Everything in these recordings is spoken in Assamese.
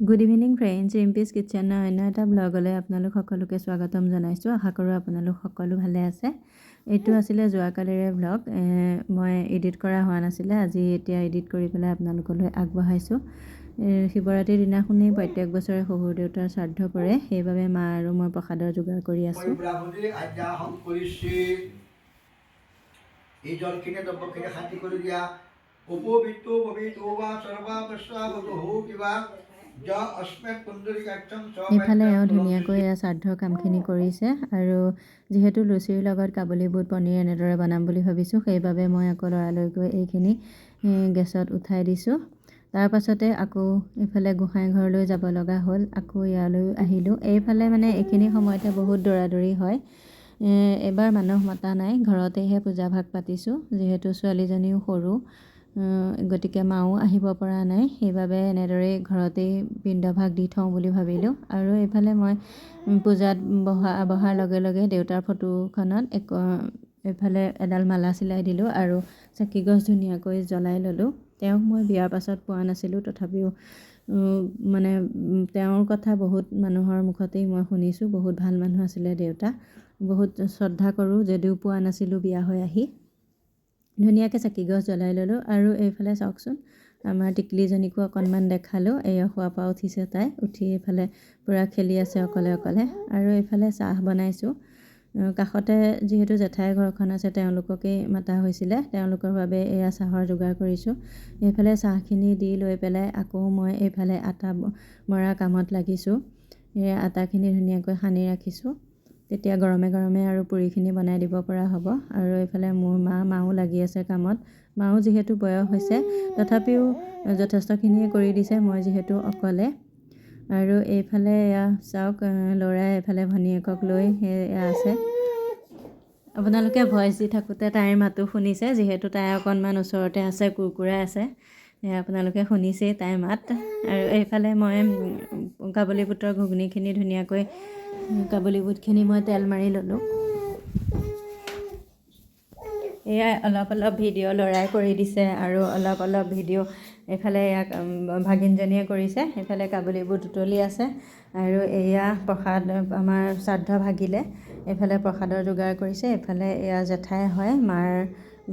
গুড ইভিনিং ফ্ৰেণ্ডছ, ৰিম্পিজ কিটচেনৰ অন্য এটা ব্লগলৈ আপোনালোক সকলোকে স্বাগতম জনাইছোঁ। আশা কৰোঁ আপোনালোক সকলো ভালে আছে। এইটো আছিলে যোৱাকালিৰে ব্লগ। মই এডিট কৰা হোৱা নাছিলে, আজি এতিয়া এডিট কৰি পেলাই আপোনালোকলৈ আগবঢ়াইছোঁ। শিৱৰাত্ৰিৰ দিনাখনেই প্ৰত্যেক বছৰে শহুৰ দেউতাৰ শ্ৰাদ্ধ পৰে, সেইবাবে মা আৰু মই প্ৰসাদৰ যোগাৰ কৰি আছোঁ। ইফালে এওঁ ধুনীয়াকৈ শ্ৰাদ্ধৰ কামখিনি কৰিছে, আৰু যিহেতু লুচিৰ লগত কাবুলী বুট পনীৰ এনেদৰে বনাম বুলি ভাবিছোঁ, সেইবাবে মই আকৌ লৰালৰিকৈ এইখিনি গেছত উঠাই দিছোঁ। তাৰ পাছতে আকৌ ইফালে গোঁসাই ঘৰলৈ যাব লগা হ'ল, আকৌ ইয়ালৈ আহিলোঁ। এইফালে মানে এইখিনি সময়তে বহুত দৌৰাদৌৰি হয়। এবাৰ মানুহ মতা নাই, ঘৰতেহে পূজা ভাগ পাতিছোঁ। যিহেতু ছোৱালীজনীও সৰু, গতিকে মাও আহিব পৰা নাই, সেইবাবে এনেদৰেই ঘৰতেই পিণ্ডভাগ দি থওঁ বুলি ভাবিলোঁ। আৰু এইফালে মই পূজাত বহাৰ লগে লগে দেউতাৰ ফটোখনত এইফালে এডাল মালা চিলাই দিলোঁ আৰু চাকি গছ ধুনীয়াকৈ জ্বলাই ল'লোঁ। তেওঁক মই বিয়াৰ পাছত পোৱা নাছিলোঁ, তথাপিও মানে তেওঁৰ কথা বহুত মানুহৰ মুখতেই মই শুনিছোঁ। বহুত ভাল মানুহ আছিলে দেউতা, বহুত শ্ৰদ্ধা কৰোঁ, যদিও পোৱা নাছিলোঁ বিয়া হৈ আহি। ধুনীয়াকৈ চাকি গছ জ্বলাই ল'লোঁ। আৰু এইফালে চাওকচোন, আমাৰ টিকলিজনীকো অকণমান দেখালোঁ। শোৱাৰ পৰা উঠিছে তাই, উঠি এইফালে পূৰা খেলি আছে অকলে অকলে। আৰু এইফালে চাহ বনাইছোঁ। কাষতে যিহেতু জেঠাই ঘৰখন আছে, তেওঁলোককেই মাতা হৈছিলে, তেওঁলোকৰ বাবে এয়া চাহৰ যোগাৰ কৰিছোঁ। এইফালে চাহখিনি দি লৈ পেলাই আকৌ মই এইফালে আটা মৰা কামত লাগিছোঁ। এই আটাখিনি ধুনীয়াকৈ সানি ৰাখিছোঁ, তেতিয়া গৰমে গৰমে আৰু পুৰিখিনি বনাই দিব পৰা হ'ব। আৰু এইফালে মোৰ মাও লাগি আছে কামত। মাও যিহেতু বয়স হৈছে, তথাপিও যথেষ্টখিনিয়ে কৰি দিছে, মই যিহেতু অকলে। আৰু এইফালে এয়া চাওক, ল'ৰাই এইফালে ভনীয়েকক লৈ সেয়া আছে। আপোনালোকে ভইচ দি থাকোঁতে তাইৰ মাতো শুনিছে, যিহেতু তাই অকণমান ওচৰতে আছে, কুৰকুৰাই আছে। আপোনালোকে শুনিছেই তাইৰ মাত। আৰু এইফালে মই কাবুলী বুটৰ ঘুগুনিখিনি ধুনীয়াকৈ কাবুলী বুটখিনি মই তেল মাৰি ল'লোঁ। এয়াই অলপ অলপ ভিডিঅ' ল'ৰাই কৰি দিছে, আৰু অলপ অলপ ভিডিঅ' এইফালে ইয়াক ভাগিনজনীয়ে কৰিছে। এইফালে কাবুলী বুট উতলি আছে, আৰু এয়া প্ৰসাদ আমাৰ শ্ৰাদ্ধ ভাগিলে। এইফালে প্ৰসাদৰ যোগাৰ কৰিছে। এইফালে এয়া জেঠাই হয়, মাৰ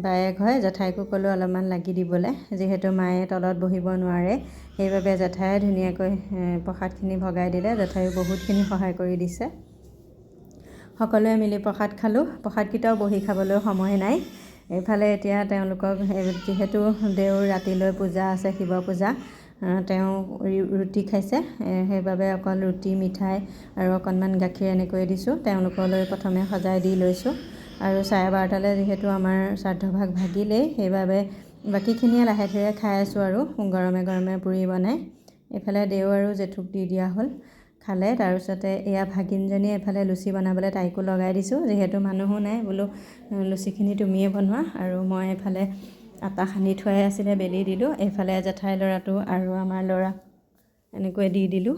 বায়েক হয়। জেঠাইকো ক'লোঁ অলপমান লাগি দিবলৈ, যিহেতু মায়ে তলত বহিব নোৱাৰে, সেইবাবে জেঠায়ে ধুনীয়াকৈ প্ৰসাদখিনি ভগাই দিলে। জেঠাইও বহুতখিনি সহায় কৰি দিছে। সকলোৱে মিলি প্ৰসাদ খালোঁ। প্ৰসাদকেইটাও বহি খাবলৈ সময় নাই। এইফালে এতিয়া তেওঁলোকক, যিহেতু দেওৰ ৰাতিলৈ পূজা আছে, শিৱ পূজা, তেওঁ ৰুটি খাইছে, সেইবাবে অকল ৰুটি, মিঠাই আৰু অকণমান গাখীৰ এনেকৈ দিছোঁ। তেওঁলোকলৈ প্ৰথমে সজাই দি লৈছোঁ। আৰু 12:30 যিহেতু আমাৰ শ্ৰাদ্ধভাগ ভাগিলেই, সেইবাবে বাকীখিনিয়ে লাহে ধীৰে খাই আছোঁ আৰু গৰমে গৰমে পুৰি বনাই। এইফালে দেও আৰু জেঠুক দি দিয়া হ'ল, খালে। তাৰপিছতে এয়া ভাগিনজনীয়ে এইফালে লুচি বনাবলৈ তাইকো লগাই দিছোঁ, যিহেতু মানুহো নাই, বোলো লুচিখিনি তুমিয়ে বনোৱা। আৰু মই এইফালে আটা সানি থোৱাই আছিলে, বেলি দিলোঁ। এইফালে জেঠাই ল'ৰাটো আৰু আমাৰ ল'ৰা এনেকৈ দি দিলোঁ।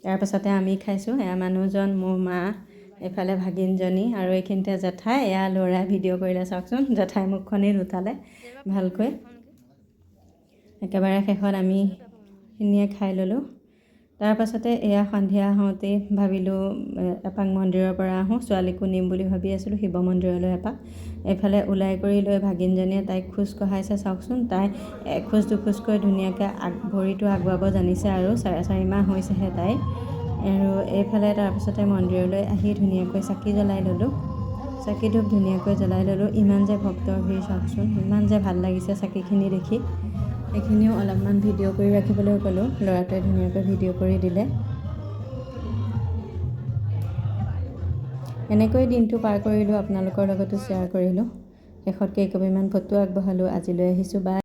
তাৰপাছতে আমি খাইছোঁ। এয়া মানুহজন, মোৰ মা, এইফালে ভাগিনজনী, আৰু এইখিনিতে জেঠাই। এয়া ল'ৰাই ভিডিঅ' কৰিলে, চাওকচোন, জেঠাই মুখখনেই নুঠালে ভালকৈ। একেবাৰে শেষত আমিখিনিয়ে খাই ল'লোঁ। তাৰপাছতে এয়া সন্ধিয়া হওঁতেই ভাবিলোঁ এপাক মন্দিৰৰ পৰা আহোঁ। ছোৱালীকো নিম বুলি ভাবি আছিলোঁ শিৱ মন্দিৰলৈ এপাক। এইফালে ওলাই কৰি লৈ ভাগিনজনীয়ে তাইক খোজ কঢ়াইছে, চাওকচোন। তাই এখোজ দুখোজকৈ ধুনীয়াকৈ ভৰিটো আগুৱাব জানিছে, আৰু 4.5 মাহ হৈছেহে তাইৰ। আৰু এইফালে তাৰপিছতে মন্দিৰলৈ আহি ধুনীয়াকৈ চাকি জ্বলাই ল'লোঁ। চাকি ধূপ ধুনীয়াকৈ জ্বলাই ল'লোঁ। ইমান যে ভক্তৰ ভিৰ, চাওকচোন, ইমান যে ভাল লাগিছে চাকিখিনি দেখি। এইখিনিও অলপমান ভিডিঅ' কৰি ৰাখিবলৈ ক'লোঁ, ল'ৰাটোৱে ধুনীয়াকৈ ভিডিঅ' কৰি দিলে। এনেকৈ দিনটো পাৰ কৰিলোঁ, আপোনালোকৰ লগতো শ্বেয়াৰ কৰিলোঁ। শেষত কেইকপিমান ফটো আগবঢ়ালোঁ। আজিলৈ আহিছোঁ, বাই।